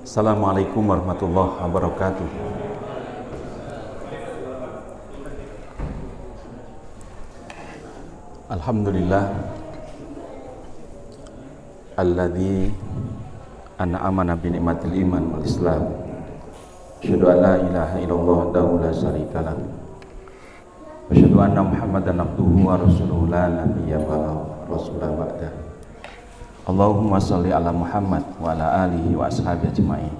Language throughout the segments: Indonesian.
Assalamualaikum warahmatullahi wabarakatuh. Alhamdulillah alladzi an'amana bi ni'matil iman wal islam. Asyhadu an la ilaha illallah wahdahu la syarika lah. Asyhadu anna Muhammadan abduhu wa rasuluhu la nabiyya rasulah ba'da. Allahumma shalli ala Muhammad wa ala alihi wa ashabihi ajma'in.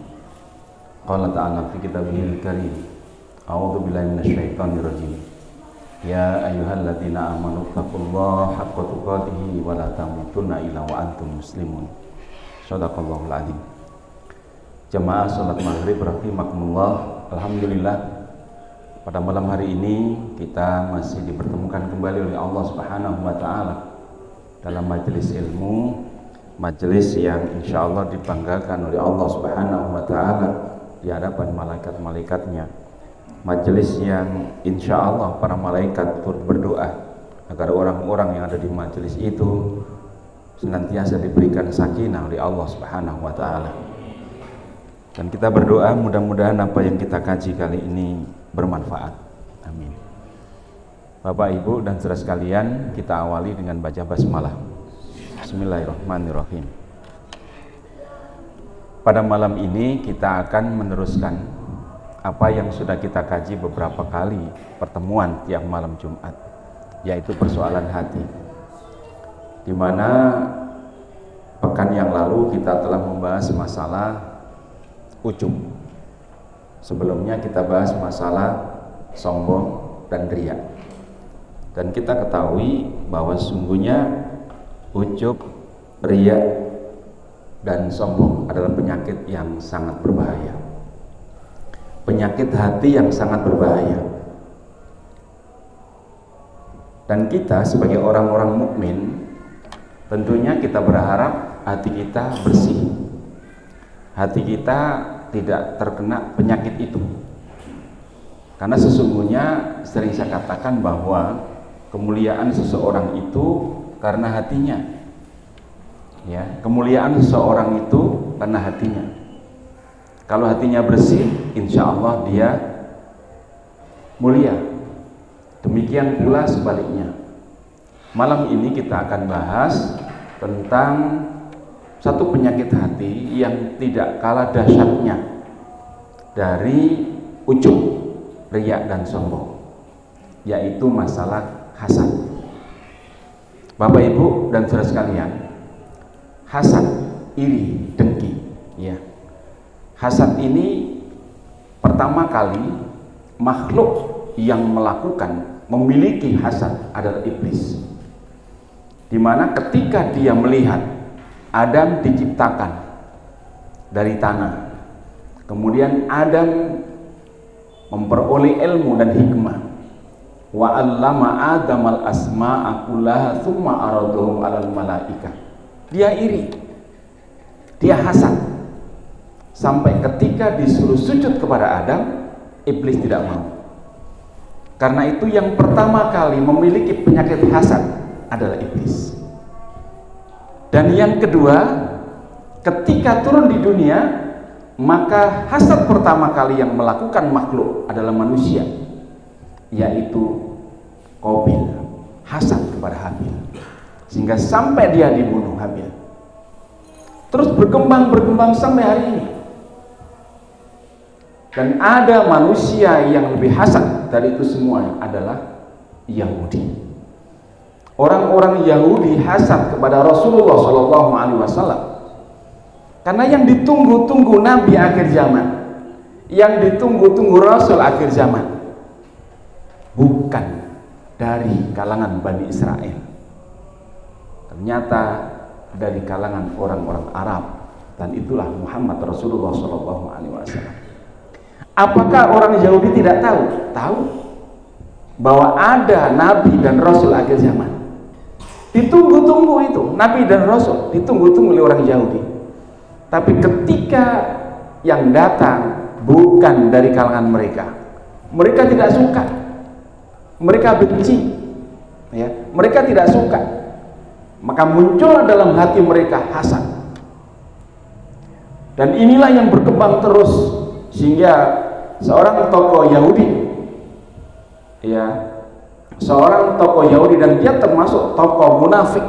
Qala ta'ala fi kitabihil karim. A'udzu billahi minasyaitonir rajim. Ya ayyuhalladzina amanu taqullaha haqqa tuqatih wa la tamutunna illa wa antum muslimun. Shadaqallahul azim. Jamaah salat maghrib rahimakumullah. Alhamdulillah, pada malam hari ini kita masih dipertemukan kembali oleh Allah Subhanahu wa taala dalam majelis ilmu, majelis yang insya Allah dibanggakan oleh Allah Subhanahu wa taala di hadapan malaikat-malaikatnya, majelis yang insya Allah para malaikat turut berdoa agar orang-orang yang ada di majelis itu senantiasa diberikan sakinah oleh Allah Subhanahu wa taala. Dan kita berdoa mudah-mudahan apa yang kita kaji kali ini bermanfaat. Amin. Bapak, Ibu, dan saudara sekalian, kita awali dengan baca basmalah. Bismillahirrahmanirrahim. Pada malam ini kita akan meneruskan apa yang sudah kita kaji beberapa kali pertemuan tiap malam Jumat, yaitu persoalan hati, di mana pekan yang lalu kita telah membahas masalah ujub. Sebelumnya kita bahas masalah sombong dan riya, dan kita ketahui bahwa sungguhnya ujub, riya, dan sombong adalah penyakit yang sangat berbahaya, penyakit hati yang sangat berbahaya. Dan kita sebagai orang-orang mukmin tentunya kita berharap hati kita bersih, hati kita tidak terkena penyakit itu. Karena sesungguhnya sering saya katakan bahwa kemuliaan seseorang itu karena hatinya, ya, kemuliaan seseorang itu karena hatinya. Kalau hatinya bersih, insya Allah dia mulia. Demikian pula sebaliknya. Malam ini kita akan bahas tentang satu penyakit hati yang tidak kalah dahsyatnya dari ujub, riya, dan sombong, yaitu masalah hasad. Bapak, Ibu, dan saudara sekalian, hasad, iri, dengki, ya. Hasad ini pertama kali makhluk yang melakukan, memiliki hasad adalah iblis. Dimana ketika dia melihat Adam diciptakan dari tanah, kemudian Adam memperoleh ilmu dan hikmah, wa 'allama Adamal asma'a kullaha tsumma aradahum 'alal malaikah. Dia iri, dia hasad, sampai ketika disuruh sujud kepada Adam, iblis tidak mau. Karena itu yang pertama kali memiliki penyakit hasad adalah iblis. Dan yang kedua, ketika turun di dunia, maka hasad pertama kali yang melakukan makhluk adalah manusia, yaitu Qabil, hasad kepada Habil, sehingga sampai dia dibunuh Habil. Terus berkembang sampai hari ini. Dan ada manusia yang lebih hasad dari itu semua adalah Yahudi. Orang-orang Yahudi hasad kepada Rasulullah SAW, karena yang ditunggu-tunggu Nabi akhir zaman, yang ditunggu-tunggu Rasul akhir zaman, bukan dari kalangan Bani Israel, ternyata dari kalangan orang-orang Arab, dan itulah Muhammad Rasulullah SAW. Apakah orang Yahudi tidak tahu? Tahu bahwa ada Nabi dan Rasul akhir zaman. Ditunggu-tunggu itu, Nabi dan Rasul ditunggu-tunggu oleh orang Yahudi. Tapi ketika yang datang bukan dari kalangan mereka, mereka tidak suka, mereka benci, ya, mereka tidak suka. Maka muncul dalam hati mereka hasad. Dan inilah yang berkembang terus sehingga seorang tokoh Yahudi, ya, seorang tokoh Yahudi, dan dia termasuk tokoh munafik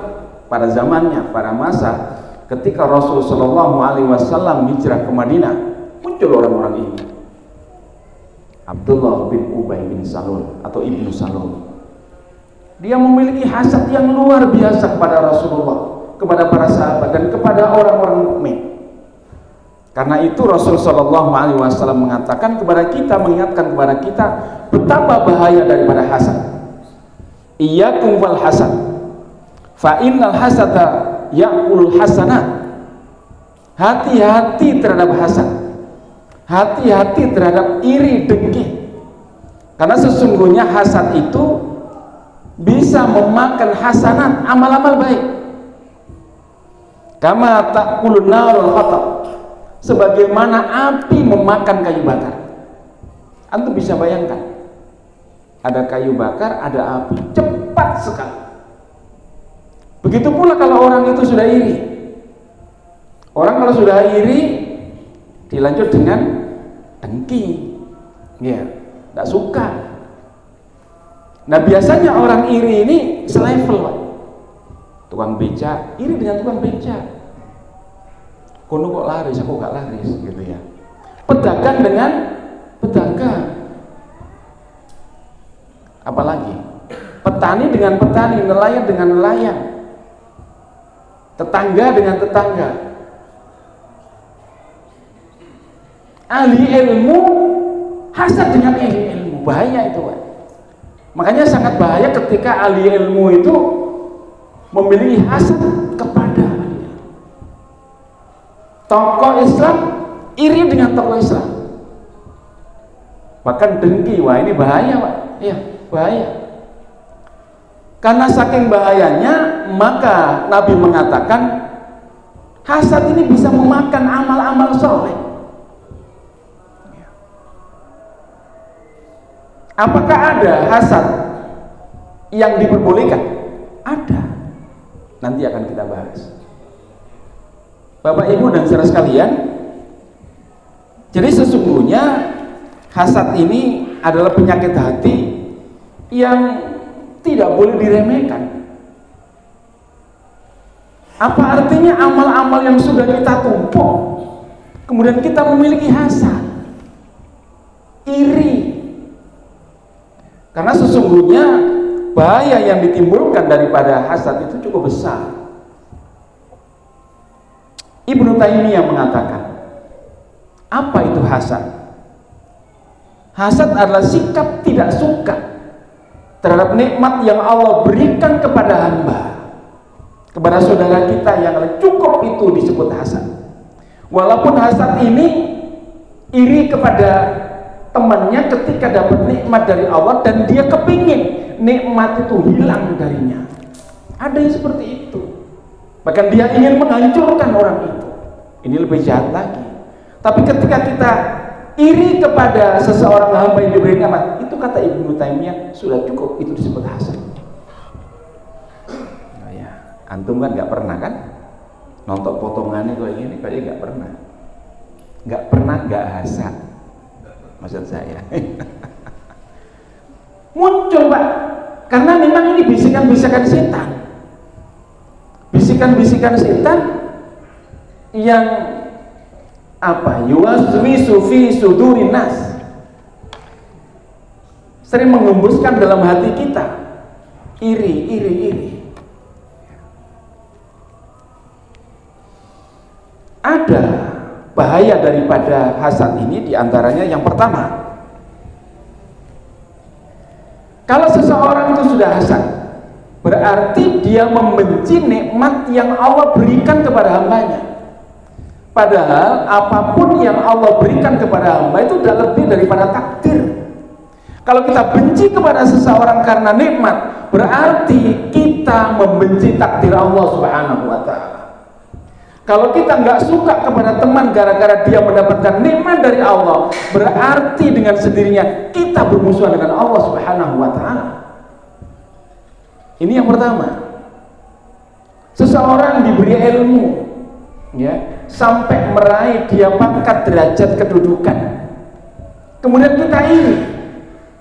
pada zamannya, pada masa ketika Rasul Shallallahu Alaihi Wasallam hijrah ke Madinah, muncul orang-orang ini. Abdullah bin Ubay bin Salul atau Ibnu Salul. Dia memiliki hasad yang luar biasa kepada Rasulullah, kepada para sahabat, dan kepada orang-orang mukmin. Karena itu Rasul Shallallahu Alaihi Wasallam mengatakan kepada kita, mengingatkan kepada kita betapa bahaya daripada hasad. Iyyakum wal hasad, fa innal hasada ya'kulul hasanat. Hati-hati terhadap hasad. Hati-hati terhadap iri dengki, karena sesungguhnya hasad itu bisa memakan hasanat, amal-amal baik. Kama ta'kulun narul hatab, sebagaimana api memakan kayu bakar. Antum bisa bayangkan, ada kayu bakar, ada api, cepat sekali. Begitu pula kalau orang itu sudah iri. Orang kalau sudah iri, dilanjut dengan dengki, ya, tidak suka. Nah, biasanya orang iri ini selevel, Pak. Tukang beca iri dengan tukang beca. Kono kok laris, aku gak laris, gitu ya. Pedagang dengan pedagang. Apalagi petani dengan petani, nelayan dengan nelayan, tetangga dengan tetangga. Ahli ilmu hasad dengan ahli ilmu, bahaya itu, Pak. Makanya sangat bahaya ketika ahli ilmu itu memiliki hasad kepada tokoh Islam, iri dengan tokoh Islam, bahkan dengki. Wah, ini bahaya, Pak. Iya, bahaya. Karena saking bahayanya, maka Nabi mengatakan hasad ini bisa memakan amal-amal soleh. Apakah ada hasad yang diperbolehkan? Ada. Nanti akan kita bahas. Bapak Ibu dan saudara sekalian, jadi sesungguhnya hasad ini adalah penyakit hati yang tidak boleh diremehkan. Apa artinya amal-amal yang sudah kita tumpuk, kemudian kita memiliki hasad, iri? Karena sesungguhnya bahaya yang ditimbulkan daripada hasad itu cukup besar. Ibnu Taimiyah mengatakan, apa itu hasad? Hasad adalah sikap tidak suka terhadap nikmat yang Allah berikan kepada hamba, kepada saudara kita yang cukup, itu disebut hasad. Walaupun hasad ini iri kepada temannya ketika dapat nikmat dari Allah dan dia kepingin nikmat itu hilang darinya. Ada yang seperti itu, bahkan dia ingin menghancurkan orang itu. Ini lebih jahat lagi. Tapi ketika kita iri kepada seseorang hamba yang diberi nikmat, itu kata Ibnu Taimiyah sudah cukup, itu disebut hasad. Oh ya, antum kan nggak pernah kan nonton potongannya kayak gini, kayaknya nggak pernah nggak hasad. Maksud saya muncul, Pak, karena memang ini bisikan-bisikan setan, bisikan-bisikan setan yang apa, yuwaswisu fi sudurin nas, sering menghembuskan dalam hati kita iri. Ada bahaya daripada hasad ini, diantaranya yang pertama, kalau seseorang itu sudah hasad, berarti dia membenci nikmat yang Allah berikan kepada hambanya. Padahal apapun yang Allah berikan kepada hamba itu tidak lebih daripada takdir. Kalau kita benci kepada seseorang karena nikmat, berarti kita membenci takdir Allah Subhanahu wa Ta'ala. Kalau kita nggak suka kepada teman gara-gara dia mendapatkan nikmat dari Allah, berarti dengan sendirinya kita bermusuhan dengan Allah Subhanahu wa Ta'ala. Ini yang pertama. Seseorang diberi ilmu, ya, sampai meraih dia pangkat derajat kedudukan. Kemudian kita iri,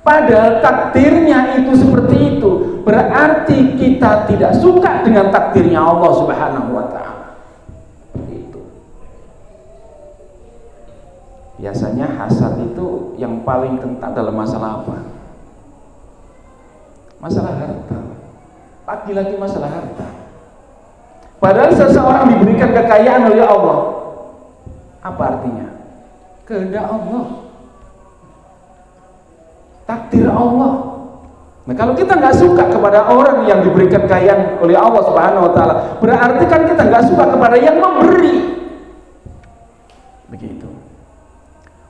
padahal takdirnya itu seperti itu. Berarti kita tidak suka dengan takdirnya Allah Subhanahu wa ta'ala. Itu biasanya hasad itu yang paling kental dalam masalah apa? Masalah harta. Lagi-lagi masalah harta. Padahal seseorang diberikan kekayaan oleh Allah, apa artinya? Kehendak Allah, takdir Allah. Nah, kalau kita nggak suka kepada orang yang diberikan kekayaan oleh Allah Subhanahu wa ta'ala, berarti kan kita nggak suka kepada yang memberi. Begitu.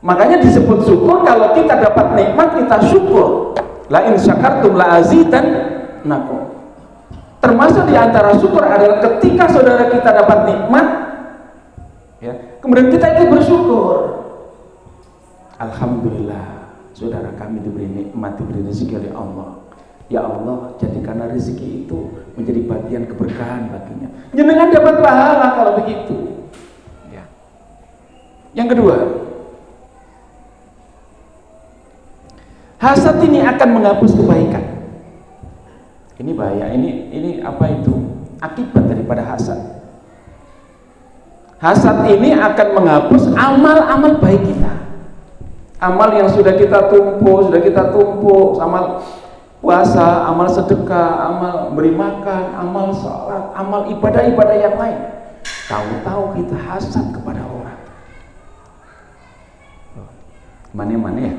Makanya disebut syukur. Kalau kita dapat nikmat, kita syukur. La in syakartum la azidannakum. Termasuk di antara syukur adalah ketika saudara kita dapat nikmat, ya, kemudian kita ikut bersyukur. Alhamdulillah, saudara kami diberi nikmat, diberi rezeki oleh Allah. Ya Allah, jadikanlah rezeki itu menjadi bagian keberkahan baginya. Jenengan dapat pahala kalau begitu. Ya. Yang kedua, hasad ini akan menghapus kebaikan. Ini bahaya. Ini apa itu? Akibat daripada hasad. Hasad ini akan menghapus amal-amal baik kita. Amal yang sudah kita tumpuk, amal puasa, amal sedekah, amal beri makan, amal sholat, amal ibadah-ibadah yang lain. Tahu-tahu kita hasad kepada orang. Mana ya?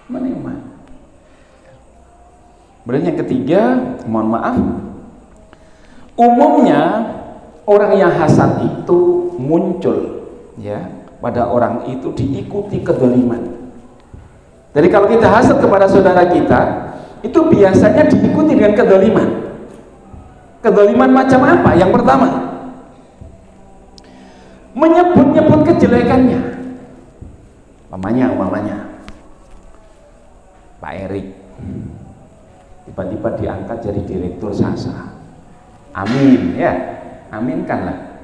Mana. Kemudian yang ketiga, mohon maaf, umumnya orang yang hasad itu muncul, ya, pada orang itu diikuti kezaliman. Jadi kalau kita hasad kepada saudara kita, itu biasanya diikuti dengan kezaliman. Kezaliman macam apa? Yang pertama, menyebut-nyebut kejelekannya. Umpamanya Pak Erik tiba-tiba diangkat jadi direktur Sasa. Amin, ya, aminkanlah.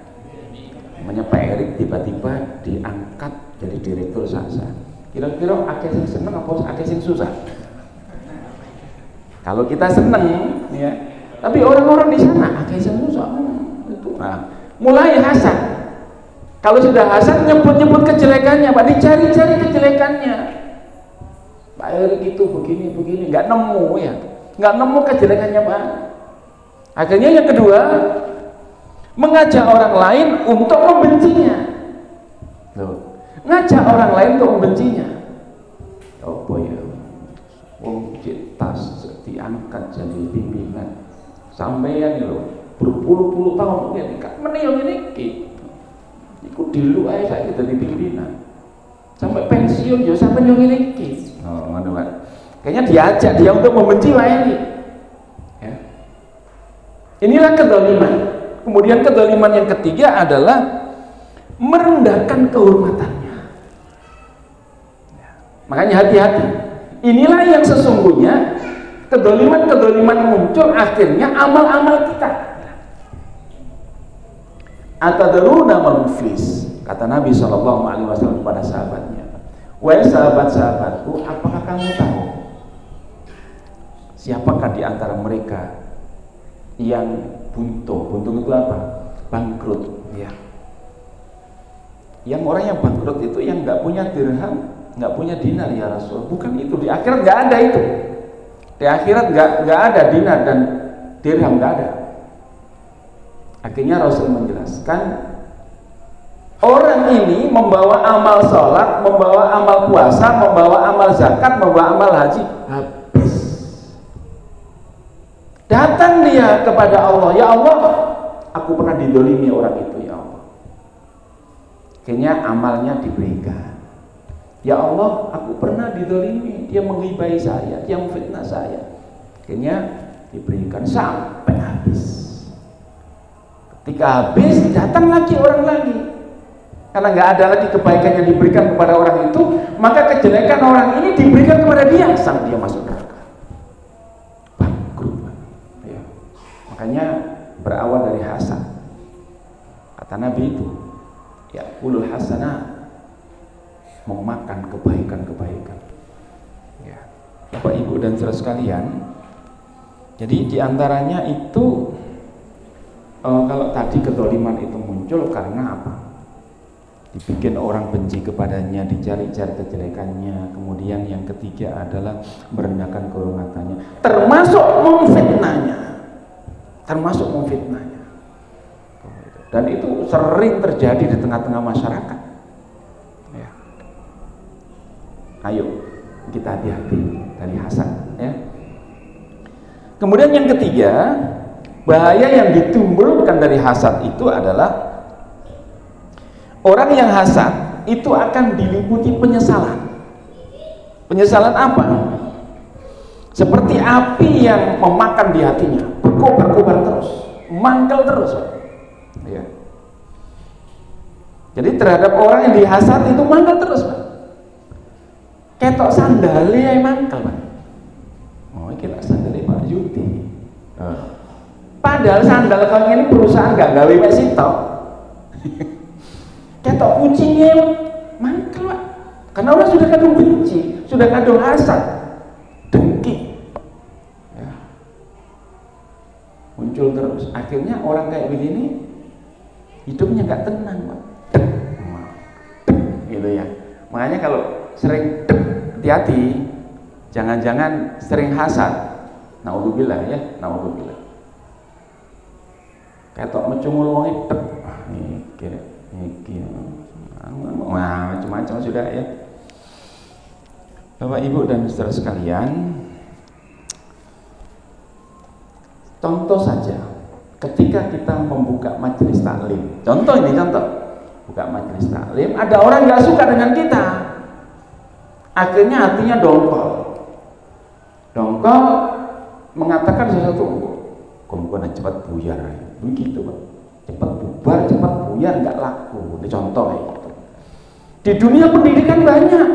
Namanya Pak Erik tiba-tiba diangkat jadi direktur Sasa. Kira-kira akeh sing seneng apa akeh sing susah? Kalau kita seneng, ya, tapi orang-orang di sana akeh sing susah. Itu. Nah, mulai hasad. Kalau sudah hasad, nyebut-nyebut kejelekannya, Pak, dicari-cari kejelekannya. Pak Erik itu begini, nggak nemu, ya. Nggak nemu kejelekannya, Pak. Akhirnya yang kedua, mengajak orang lain untuk membencinya. Loh, ngajak orang lain untuk membencinya. Oh boy, wong tas diangkat jadi pimpinan. Sampeyan lho, berpuluh-puluh tahun mungkin kan meniyong iki. Iku dilu ae saiki dadi pimpinan. Sampai pensiun yo sampe yo ngene iki. Oh, ngono Pak. Kayaknya diajak dia untuk membenci Pak Erik. Ya. Inilah kezaliman. Kemudian kezaliman yang ketiga adalah merendahkan kehormatannya. Ya. Makanya hati-hati. Inilah yang sesungguhnya kezaliman muncul akhirnya amal-amal kita. Atadruna man muflis, kata Nabi SAW kepada sahabatnya, wahai sahabat-sahabatku, apakah kamu tahu siapakah di antara mereka yang buntung? Buntung itu apa? Bangkrut, ya. Yang orang yang bangkrut itu yang nggak punya dirham, nggak punya dinar, ya Rasul. Bukan itu, di akhirat nggak ada itu. Di akhirat nggak ada dinar dan dirham, nggak ada. Akhirnya Rasul menjelaskan, orang ini membawa amal sholat, membawa amal puasa, membawa amal zakat, membawa amal haji, habis. Datang dia kepada Allah, ya Allah, aku pernah didolimi orang itu, ya Allah. Akhirnya amalnya diberikan. Ya Allah, aku pernah didolimi, dia menghibai saya, dia memfitnah saya. Akhirnya diberikan sampai habis. Ketika habis, datang lagi orang lagi. Karena nggak ada lagi kebaikan yang diberikan kepada orang itu, maka kejelekan orang ini diberikan kepada dia, sampai dia masuk neraka. Bangkrut. Ya. Makanya berawal dari hasad. Kata Nabi itu, Ya, ulul hasanah, memakan kebaikan-kebaikan. Ya. Bapak Ibu dan saudara sekalian, jadi diantaranya itu kalau tadi kezaliman itu muncul karena apa? Dibikin orang benci kepadanya, dicari-cari kejelekannya. Kemudian yang ketiga adalah merendahkan kehormatannya, termasuk memfitnahnya. Dan itu sering terjadi di tengah-tengah masyarakat. Ya. Ayo kita hati-hati dari hasad. Ya. Kemudian yang ketiga, bahaya yang ditimbulkan dari hasad itu adalah orang yang hasad itu akan diliputi penyesalan. Penyesalan apa? Seperti api yang memakan di hatinya, berkobar-kobar terus, mangkel terus. Ya. Jadi terhadap orang yang dihasad itu mangkel terus, Pak. Ketok sandali yang mangkel, Pak. Oh, ini lah sandali Pak Yudi. Padahal sandal kau ini perusahaan gak gawe mek sitok. Ketok kucingnya mangkel, Pak. Karena orang sudah kadung benci, sudah kadung hasad, dengki. Ya. Muncul terus. Akhirnya orang kayak begini hidupnya gak tenang, Pak. Gitu ya. Makanya kalau sering hati-hati, jangan-jangan sering hasad. Naudzubillah ya, naudzubillah. Ketok mencungul wong itu. Macam-macam sudah ya. Bapak Ibu dan saudara sekalian, contoh saja ketika kita membuka majelis taklim. Contoh, buka majelis taklim, ada orang nggak suka dengan kita, akhirnya hatinya dongkol, mengatakan sesuatu, kemungkinan cepat buyar, begitu Pak. Cepat bubar, cepat buyar, nggak laku. Ini contoh ya. Di dunia pendidikan banyak,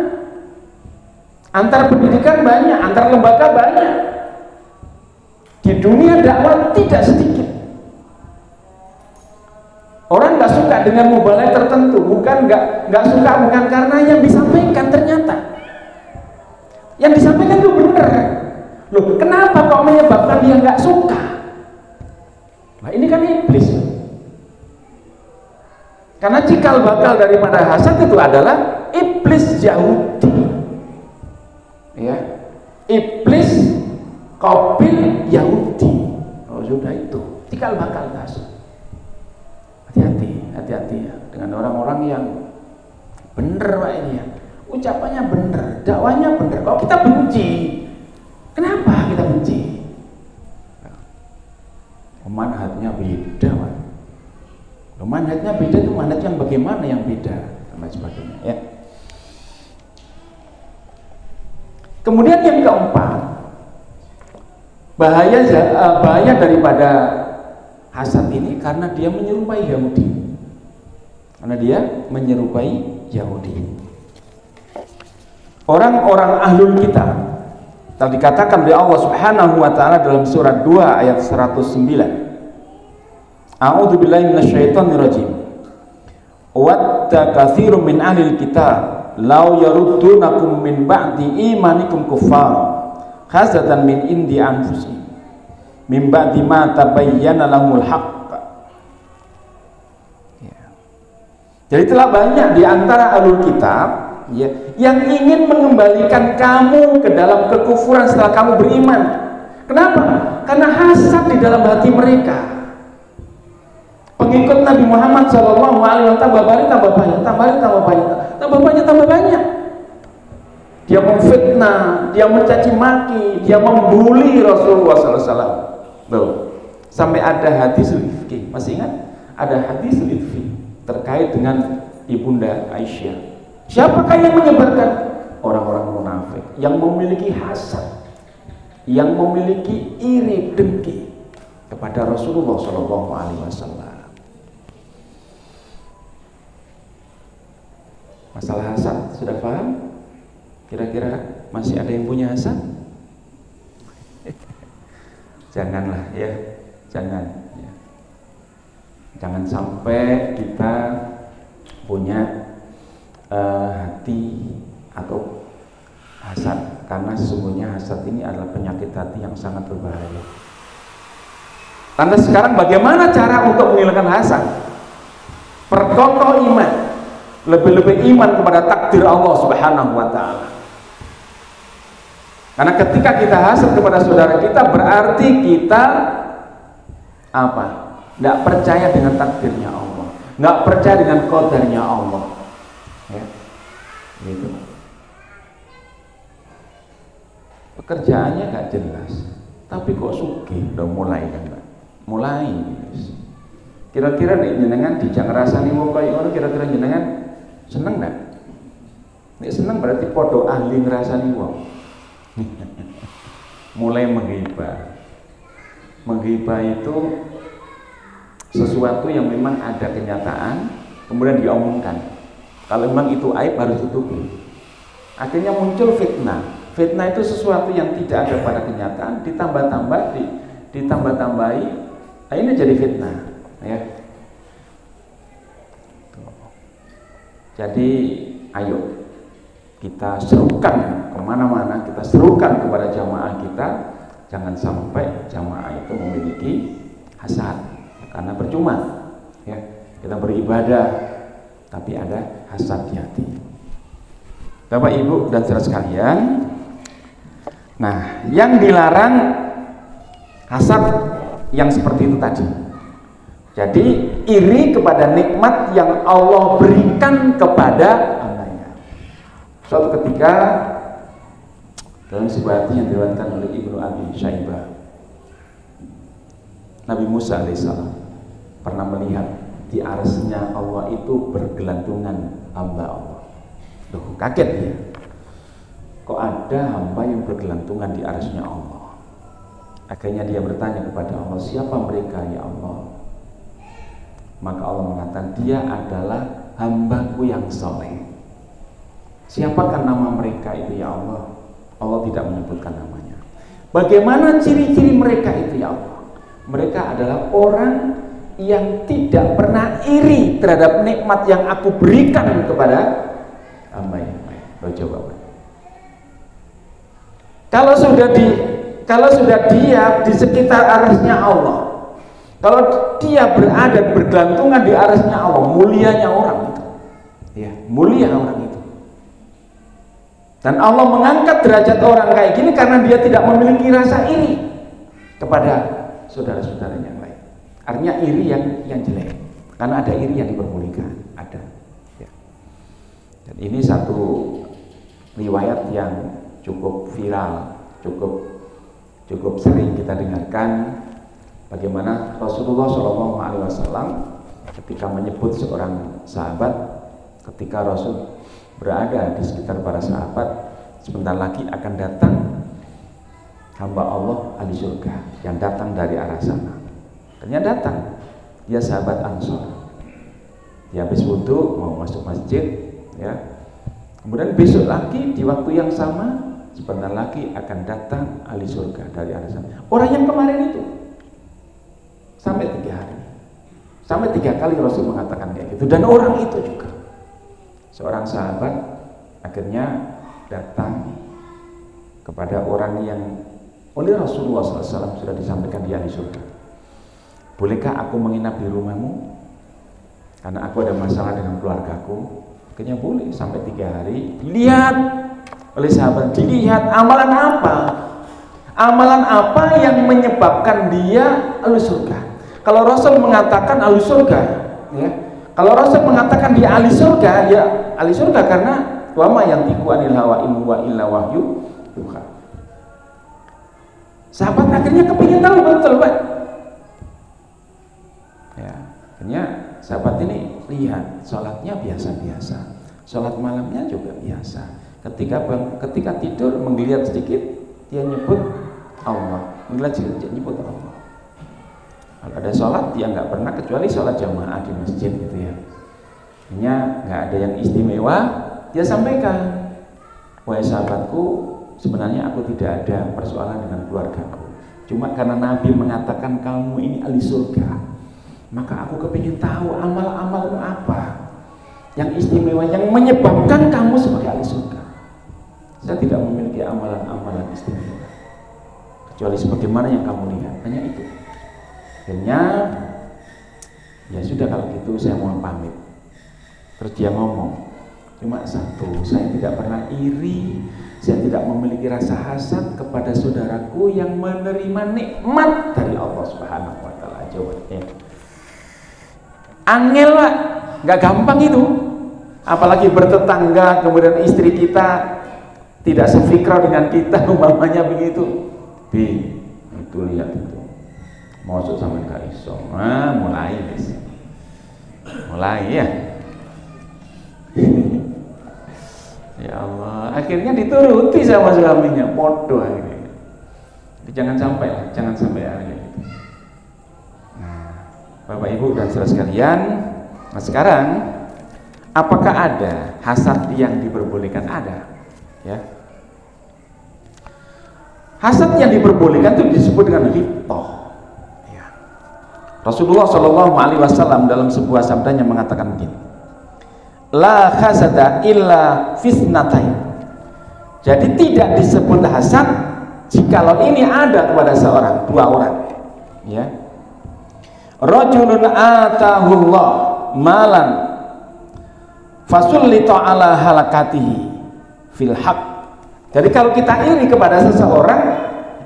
antar pendidikan banyak, antar lembaga banyak. Di dunia dakwah tidak sedikit. Orang nggak suka dengan mubalai tertentu, nggak suka bukan karena yang disampaikan ternyata. Yang disampaikan itu benar. Loh, kenapa kok menyebabkan dia nggak suka? Nah, ini kan iblis. Karena cikal bakal daripada hasad itu adalah iblis Yahudi, ya, iblis Qabil Yahudi. Oh sudah itu cikal bakal hasad. Hati-hati ya dengan orang-orang yang bener Pak ini ya, ucapannya bener, dakwanya bener. Kok kita benci? Kenapa kita benci? Manhajnya beda, Pak. Manhajnya beda itu manhaj yang bagaimana yang beda dan sebagainya ya. Kemudian yang keempat, bahaya daripada hasad ini karena dia menyerupai Yahudi. Orang-orang ahlul kitab telah dikatakan oleh Allah Subhanahu wa taala dalam surat 2 ayat 109. A'udzubillahi minasyaitonirrajim. Wadda katsirun min ahlil kitab law yaruddunakum min ba'di imanikum kuffar hasatan min indi anfusihim min ba'di ma tabayyana lahumul haqq. Ya. Jadi telah banyak di antara ahlul kitab ya, yang ingin mengembalikan kamu ke dalam kekufuran setelah kamu beriman. Kenapa? Karena hasad di dalam hati mereka. Pengikut Nabi Muhammad SAW tambah banyak. Dia memfitnah, dia mencaci maki, dia membuli Rasulullah SAW. Loh, sampai ada hadis rifki, masih ingat? Ada hadis rifki terkait dengan ibunda Aisyah. Siapakah yang menyebarkan? Orang-orang munafik yang memiliki hasad, yang memiliki iri dengki kepada Rasulullah SAW. Masalah hasad sudah paham? Kira-kira masih ada yang punya hasad? Janganlah ya, jangan sampai kita punya hati atau hasad, karena sesungguhnya hasad ini adalah penyakit hati yang sangat berbahaya. Lantas sekarang bagaimana cara untuk menghilangkan hasad? Perkokoh iman, lebih-lebih iman kepada takdir Allah Subhanahu wa Ta'ala. Karena ketika kita hasad kepada saudara kita, berarti kita apa? Nggak percaya dengan takdirnya Allah, nggak percaya dengan qadarnya Allah, ya, gitu. Pekerjaannya nggak jelas, tapi kok sugih, udah mulai kan, Mbak? Mulai. Kira-kira nih jenengan dijak ngrasani wong kaya ngono, kira-kira jenengan seneng nggak? Nek seneng berarti podo ahli ngrasani wong. Mulai menghibah. Menghibah itu sesuatu yang memang ada kenyataan, kemudian diomongkan. Kalau memang itu aib harus tutupi. Akhirnya muncul fitnah. Fitnah itu sesuatu yang tidak ada pada kenyataan, ditambah-tambahi, nah ini jadi fitnah, ya. Jadi ayo kita serukan kemana-mana, kita serukan kepada jamaah kita, jangan sampai jamaah itu memiliki hasad, karena percuma, ya. Kita beribadah tapi ada hasad di hati. Bapak Ibu dan saudara sekalian, nah, yang dilarang hasad yang seperti itu tadi. Jadi iri kepada nikmat yang Allah berikan kepada hambanya. Suatu ketika dalam sebuah hadis yang diriwayatkan oleh Ibnu Abi Syaibah, Nabi Musa alaihissalam pernah melihat di arsy-Nya Allah itu bergelantungan hamba Allah. Loh, kaget dia. Kok ada hamba yang bergelantungan di arsy-Nya Allah? Akhirnya dia bertanya kepada Allah, siapa mereka ya Allah? Maka Allah mengatakan, dia adalah hambaku yang soleh. Siapakah nama mereka itu ya Allah? Allah tidak menyebutkan namanya. Bagaimana ciri-ciri mereka itu ya Allah? Mereka adalah orang yang tidak pernah iri terhadap nikmat yang aku berikan kepada hamba yang baik. Coba. Kalau sudah dia di sekitar arsy-Nya Allah, kalau dia berada bergelantungan di arsy-Nya Allah, mulianya orang itu, ya, mulia orang itu. Dan Allah mengangkat derajat orang kayak gini karena dia tidak memiliki rasa iri kepada saudara-saudaranya yang lain. Artinya iri yang jelek, karena ada iri yang dipermuliakan, ada. Ya. Dan ini satu riwayat yang cukup viral, cukup sering kita dengarkan, bagaimana Rasulullah SAW ketika menyebut seorang sahabat, ketika Rasul berada di sekitar para sahabat, sebentar lagi akan datang hamba Allah ahli surga yang datang dari arah sana. Ternyata datang, dia sahabat Ansor. Dia habis wudu mau masuk masjid, ya. Kemudian besok lagi di waktu yang sama, sebentar lagi akan datang ahli surga dari arah sana. Orang yang kemarin itu sampai 3 hari, sampai 3 kali Rasul mengatakan kayak gitu. Dan orang itu juga seorang sahabat akhirnya datang kepada orang yang oleh Rasulullah SAW sudah disampaikan di ahli surga. Bolehkah aku menginap di rumahmu? Karena aku ada masalah dengan keluargaku. Akhirnya boleh, sampai 3 hari. Dilihat oleh sahabat, dilihat amalan apa? Amalan apa yang menyebabkan dia ahli surga? Kalau Rasul mengatakan ahli surga, ya. Kalau Rasul mengatakan dia ahli surga, ya ahli surga karena wama yang tiku anil hawa in huwa illa wahyu yuha. Sahabat akhirnya kepingin tahu betul, Pak. Ya, akhirnya sahabat ini lihat sholatnya biasa-biasa, sholat malamnya juga biasa. Ketika tidur menggeliat sedikit, dia nyebut Allah, menggeliat sedikit nyebut Allah. Kalau ada sholat dia nggak pernah kecuali sholat jamaah di masjid gitu ya. Hanya nggak ada yang istimewa, dia sampaikan, wahai sahabatku, sebenarnya aku tidak ada persoalan dengan keluargaku. Cuma karena Nabi mengatakan kamu ini ahli surga, maka aku kepingin tahu amal-amalmu apa yang istimewa, yang menyebabkan kamu sebagai ahli surga. Saya tidak memiliki amalan-amalan istimewa kecuali sebagaimana yang kamu lihat, hanya itu. Akhirnya ya sudah, kalau gitu saya mohon pamit. Terus dia ngomong, cuma satu, saya tidak pernah iri, saya tidak memiliki rasa hasad kepada saudaraku yang menerima nikmat dari Allah Subhanahu wa taala. Jawabannya angel, Pak, nggak gampang itu. Apalagi bertetangga, kemudian istri kita tidak sefikra dengan kita, umpamanya begitu. Itu lihat itu, masuk sama Kak Iso, mulai guys, mulai ya. Ya Allah, akhirnya dituruti sama suaminya, bodoh akhirnya. Jadi jangan sampai akhirnya gitu. Nah, Bapak Ibu dan saudara sekalian, nah sekarang apakah ada hasad yang diperbolehkan? Ada, ya. Hasad yang diperbolehkan itu disebut dengan ghibthah. Ya. Rasulullah Shallallahu Alaihi Wasallam dalam sebuah sabdanya mengatakan begini, la hasada illa fisnatain. Jadi tidak disebut hasad jikalau ini ada kepada seorang, dua orang, ya. Rajulun atahullah malan fasullita ala halakatihi fil haq. Jadi kalau kita iri kepada seseorang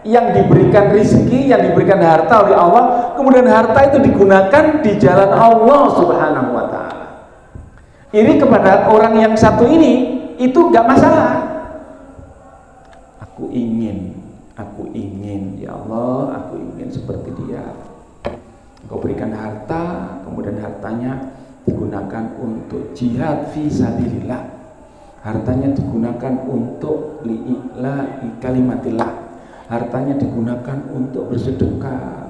yang diberikan rezeki, yang diberikan harta oleh Allah, kemudian harta itu digunakan di jalan Allah Subhanahu wa taala. Iri kepada orang yang satu ini itu enggak masalah. Aku ingin ya Allah, aku ingin seperti dia. Engkau berikan harta, kemudian hartanya digunakan untuk jihad fi sabilillah. Hartanya digunakan untuk li'ila'i kalimatillah. Hartanya digunakan untuk bersedekah.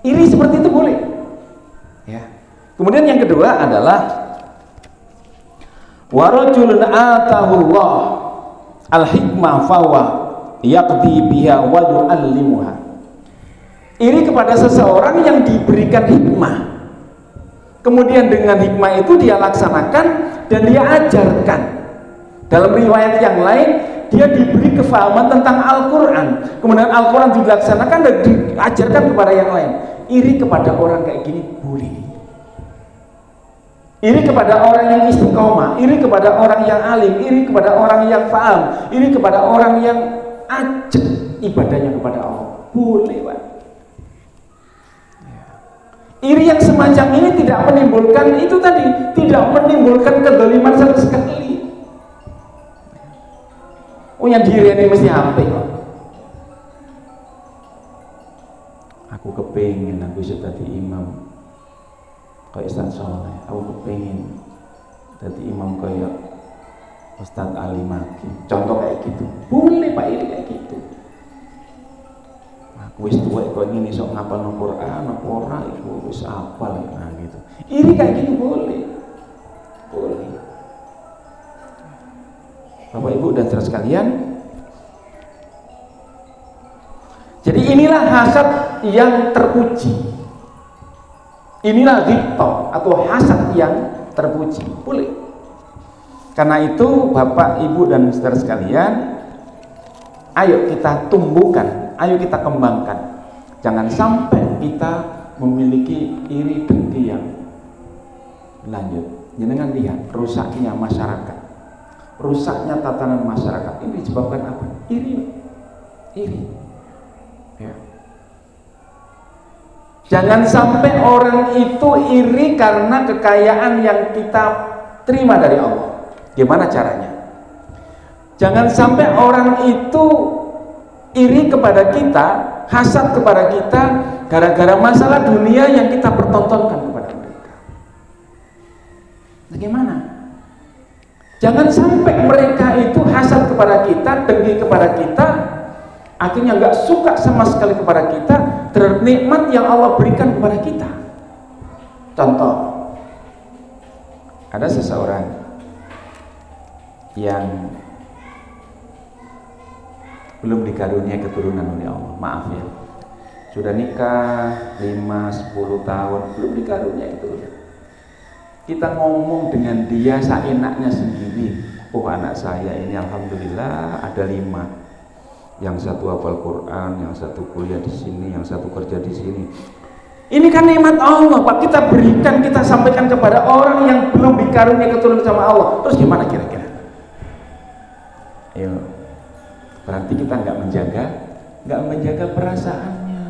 Iri seperti itu boleh. Ya. Kemudian yang kedua adalah wa rajulun atahullah al-hikmah fawa yaqdi biha wa yu'allimuha. Iri kepada seseorang yang diberikan hikmah, kemudian dengan hikmah itu dia laksanakan dan dia ajarkan. Dalam riwayat yang lain, dia diberi kefahaman tentang Al-Quran, kemudian Al-Quran dilaksanakan dan diajarkan kepada yang lain. Iri kepada orang kayak gini boleh. Iri kepada orang yang istiqomah, iri kepada orang yang alim, iri kepada orang yang paham, iri kepada orang yang ajak ibadahnya kepada Allah, boleh, Pak. Iri yang semacam ini tidak menimbulkan itu tadi, tidak menimbulkan kedoliman sama sekali. Oh, yang diri ini mesti HP kok. Aku kepingin aku bisa jadi imam kayak Ustaz Soleh. Aku kepingin jadi imam kayak Ustaz Ali Maki. Contoh kayak gitu. Boleh Pak, iri kayak gitu. Wis tuwek kok ngene sok ngapalno Quran apa ora iku wis apal, nah gitu. Iri kayak gitu boleh. Boleh. Bapak Ibu dan saudara sekalian, jadi inilah hasad yang terpuji. Inilah ghibthah atau hasad yang terpuji. Boleh. Karena itu Bapak Ibu dan saudara sekalian, ayo kita tumbuhkan, ayo kita kembangkan. Jangan sampai kita memiliki iri dengki yang lanjut. Jangan lihat rusaknya masyarakat, rusaknya tatanan masyarakat. Ini disebabkan apa? Iri. Ya. Jangan sampai orang itu iri karena kekayaan yang kita terima dari Allah. Gimana caranya? Jangan sampai orang itu iri kepada kita, hasad kepada kita gara-gara masalah dunia yang kita pertontonkan kepada mereka. Bagaimana? Jangan sampai mereka itu hasad kepada kita, dengki kepada kita, akhirnya nggak suka sama sekali kepada kita terhadap nikmat yang Allah berikan kepada kita. Contoh, ada seseorang yang belum dikarunia keturunan oleh Allah, maaf ya, sudah nikah 5-10 tahun belum dikarunia keturunan. kita ngomong dengan dia seenaknya sendiri. Oh, anak saya ini alhamdulillah ada 5. Yang satu hafal Quran, yang satu kuliah di sini, yang satu kerja di sini. Ini kan nikmat Allah, Pak. Kita berikan, kita sampaikan kepada orang yang belum dikaruniai keturunan sama Allah. Terus gimana kira-kira? Ayo. Berarti kita nggak menjaga perasaannya.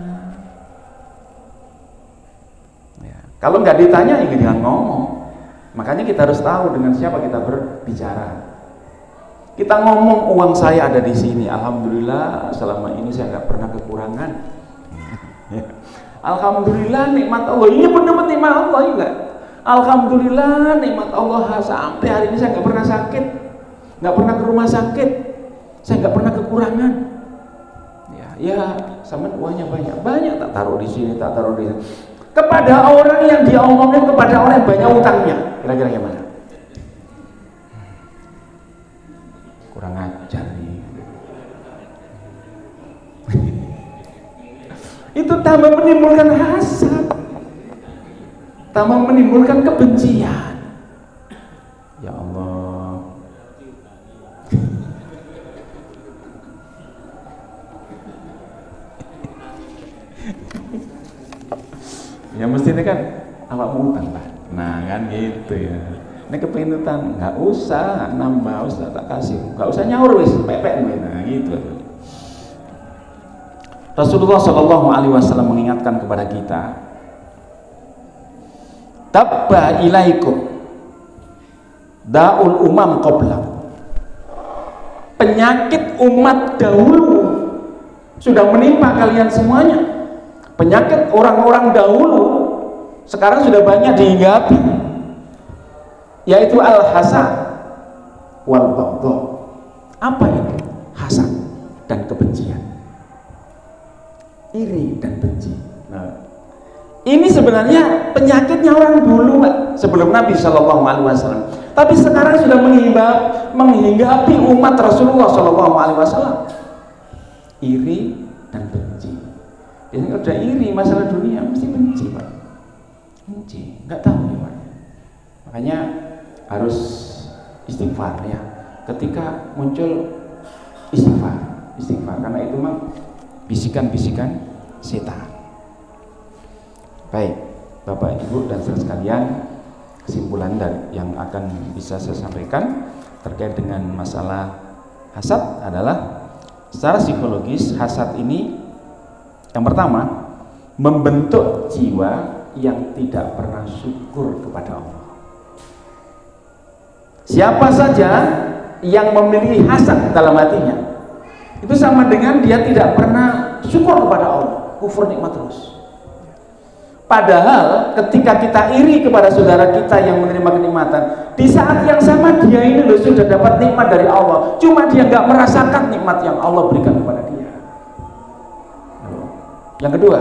Ya. Kalau nggak ditanya, ya jangan ngomong. Makanya kita harus tahu dengan siapa kita berbicara. Kita ngomong uang saya ada di sini, alhamdulillah selama ini saya nggak pernah kekurangan. Alhamdulillah nikmat Allah, ini benar-benar nikmat Allah juga. Alhamdulillah nikmat Allah sampai hari ini saya nggak pernah sakit, nggak pernah ke rumah sakit, saya nggak pernah kekurangan. Ya, sama uangnya banyak tak taruh di sini, tak taruh di sini. Kepada orang yang dia omongin, kepada orang yang banyak utangnya, kira-kira gimana? Kurang ajar nih. Itu tambah menimbulkan hasad, tambah menimbulkan kebencian. Ya Allah. Ya mestinya kan awakmu utang, Pak. Nah kan gitu ya. Ini kepengen utang, nggak usah nambah, usah tak kasih, nggak usah nyaur wis, pepek. Nah gitu. Rasulullah Shallallahu Alaihi Wasallam mengingatkan kepada kita, tabba ilaikum daul umam qablakum. Penyakit umat dahulu sudah menimpa kalian semuanya. Penyakit orang-orang dahulu sekarang sudah banyak dihinggapi, yaitu al-hasad wal baghdha. Apa itu? Hasad dan kebencian, iri dan benci. Nah, ini sebenarnya penyakitnya orang dulu, Pak, sebelum Nabi Shallallahu Alaihi Wasallam. Tapi sekarang sudah menghinggapi umat Rasulullah Shallallahu Alaihi Wasallam. Iri dan benci. Biasanya udah iri masalah dunia mesti benci, Pak. Benci, nggak tahu gimana. Makanya harus istighfar ya. Ketika muncul istighfar karena itu memang bisikan-bisikan setan. Baik, Bapak Ibu dan saudara sekalian, kesimpulan yang akan bisa saya sampaikan terkait dengan masalah hasad adalah secara psikologis hasad ini yang pertama membentuk jiwa yang tidak pernah syukur kepada Allah. Siapa saja yang memiliki hasad dalam hatinya, itu sama dengan dia tidak pernah syukur kepada Allah, kufur nikmat terus. Padahal ketika kita iri kepada saudara kita yang menerima kenikmatan, di saat yang sama dia ini loh sudah dapat nikmat dari Allah, cuma dia nggak merasakan nikmat yang Allah berikan kepada dia. Yang kedua,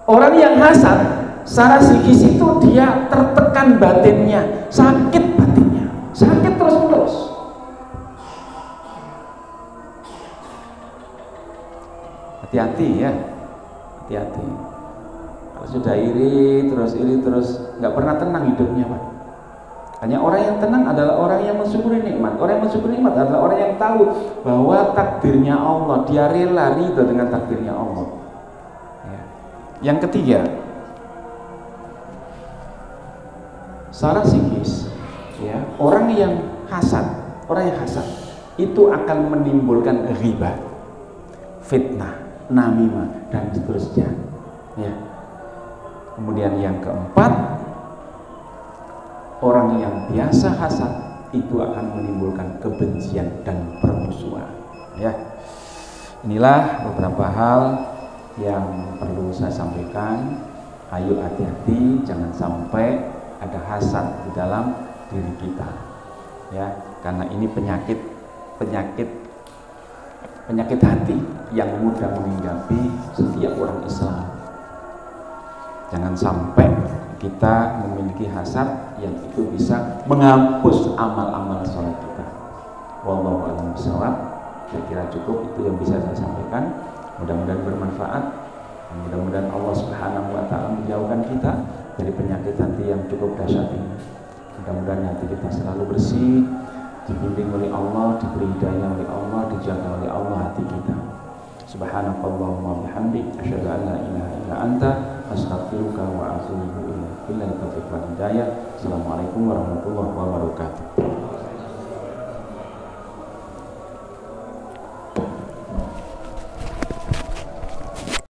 orang yang hasad secara psikis itu dia tertekan batinnya, sakit batinnya, sakit terus-menerus. Hati-hati ya, hati-hati. Kalau sudah iri terus nggak pernah tenang hidupnya, Pak. Hanya orang yang tenang adalah orang yang mensyukuri nikmat. Orang yang mensyukuri nikmat adalah orang yang tahu bahwa takdirnya Allah, dia rela ridho dengan takdirnya Allah. Ya. Yang ketiga, secara psikis, ya, orang yang hasad itu akan menimbulkan ghibah, fitnah, namimah dan seterusnya. Ya. Kemudian yang keempat, orang yang biasa hasad itu akan menimbulkan kebencian dan permusuhan. Ya, inilah beberapa hal yang perlu saya sampaikan. Ayo hati-hati, jangan sampai ada hasad di dalam diri kita. Ya, karena ini penyakit hati yang mudah menghinggapi setiap orang Islam. Jangan sampai kita memiliki hasad yang itu bisa menghapus amal-amal sholat kita. Wallahu a'lam bishawab. Saya kira cukup itu yang bisa saya sampaikan. Mudah-mudahan bermanfaat. Mudah-mudahan Allah Subhanahu wa taala menjauh menjauhkan kita dari penyakit hati yang cukup dahsyat ini. Mudah-mudahan hati kita selalu bersih, dibimbing oleh Allah, diberi hidayah oleh Allah, dijaga oleh Allah hati kita. Subhanakallahumma bihamdik, asyhadu an la ilaha illa anta, astaghfiruka wa atubu ilaik. Billahi taufiq wal hidayah. Assalamualaikum warahmatullahi wabarakatuh.